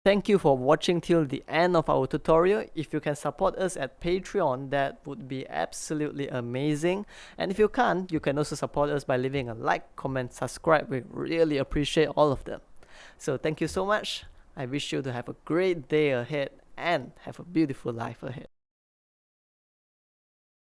Thank you for watching till the end of our tutorial. If you can support us at Patreon, that would be absolutely amazing. And if you can't, you can also support us by leaving a like, comment, subscribe. We really appreciate all of them. So thank you so much. I wish you to have a great day ahead and have a beautiful life ahead.